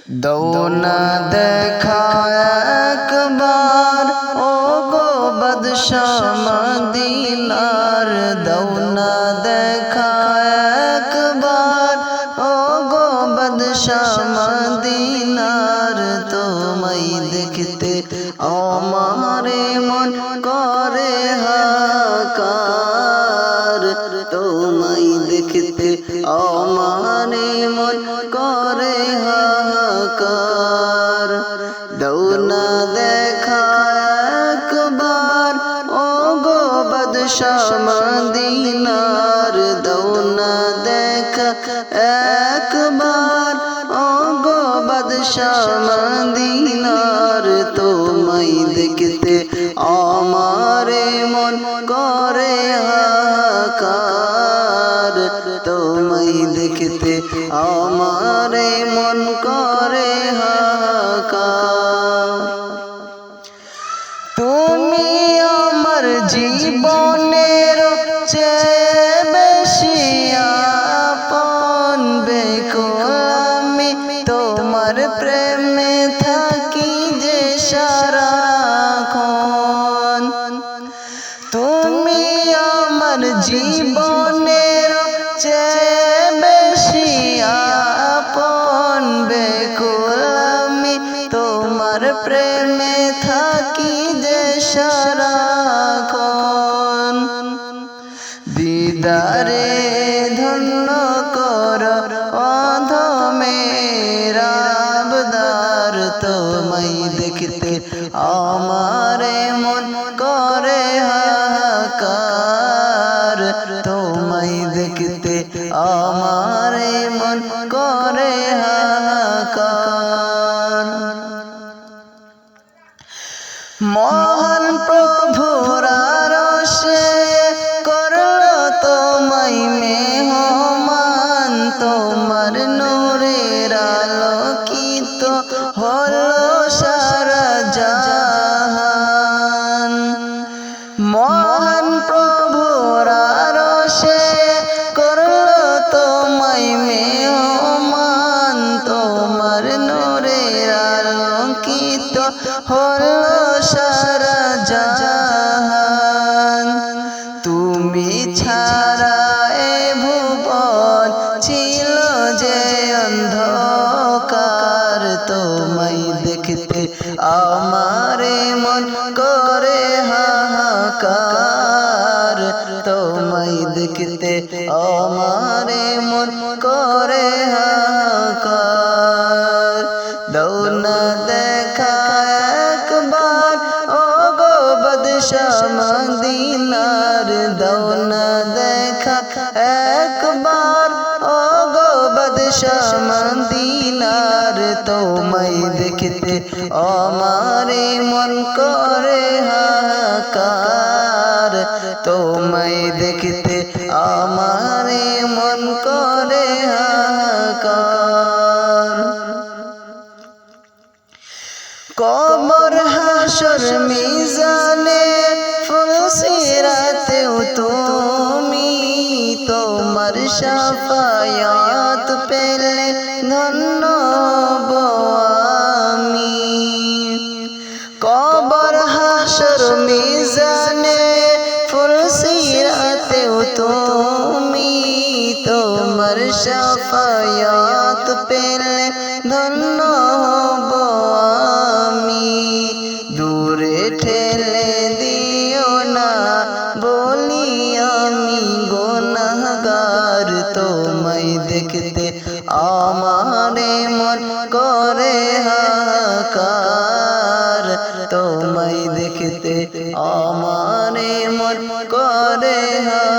দৌনা দেখা একবার ও গো বাদশাহ মদিনার, দৌনা দেখা একবার ও গো বাদশাহ মদিনার। তোমায় দেখতে আমারে মন করে হাহাকার, তোমায় দেখতে আমারে মন করে হাহাকার। দৌনা দেখা একবার ও গো বাদশাহ মদিনার, দৌনা দেখা একবার ও গো বাদশাহ মদিনার। তোমায় দেখতে আমারে মন করে হাহাকার, তোমায় দেখতে আমারে মন করে হাহাকার। তুমি আমার জীবনের চেয়ে বেশি আপন, বেকুল আমি তোমার প্রেমে থাকি যে সারাক্ষণ। তুমি আমার জীবনের চেয়ে বেশি আপন, বেকুল আমি তোমার প্রেমে থাকি যে সারাক্ষণ। দিদারে ধন্য কর অধমের আবদার, তোমায় দেখতে আমারে মন করে হাহাকার, তোমায় দেখতে আমারে মন করে হাহাকার। মহান প্রভুর আরশে করলো তোমায় মেহমান, তোমার নূরের আলোকিত হলো সারা জাহান। মহান প্রভুর আরশে করলো তোমায় মেহমান, তোমার নূরের আলোকিত হলো সারা জাহান। তুমি ছাড়া এ ভুবন ছিল যে অন্ধকার, তোমায় দেখতে আমারে মন করে হাহাকার, তোমায় দেখতে আমারে মন করে হাহাকার। দৌনা দেখা একবার ও গো বাদশাহ মদিনার, দৌনা দেখা একবার ও গো বাদশাহ মদিনার। তোমায় দেখতে আমারে মন করে হাহাকার, তোমায় দেখতে আমারে মন করে হাহাকার। কবর হাসর মিজানে ফুলসিরাতেও তুমি, তোমার শাফায়াত পেলে ধন্য হব আমি। কবর হাসর মিজানে ফুলসিরাতেও তুমি, তোমার শাফায়াত পেলে ধন্য হব আমি। দূরে ঠেলে দিও না বলি আমি গুনাহগার, তোমায় দেখতে আমারে মন করে হাহাকার, তোমায় দেখতে আমারে মন করে হাহাকার।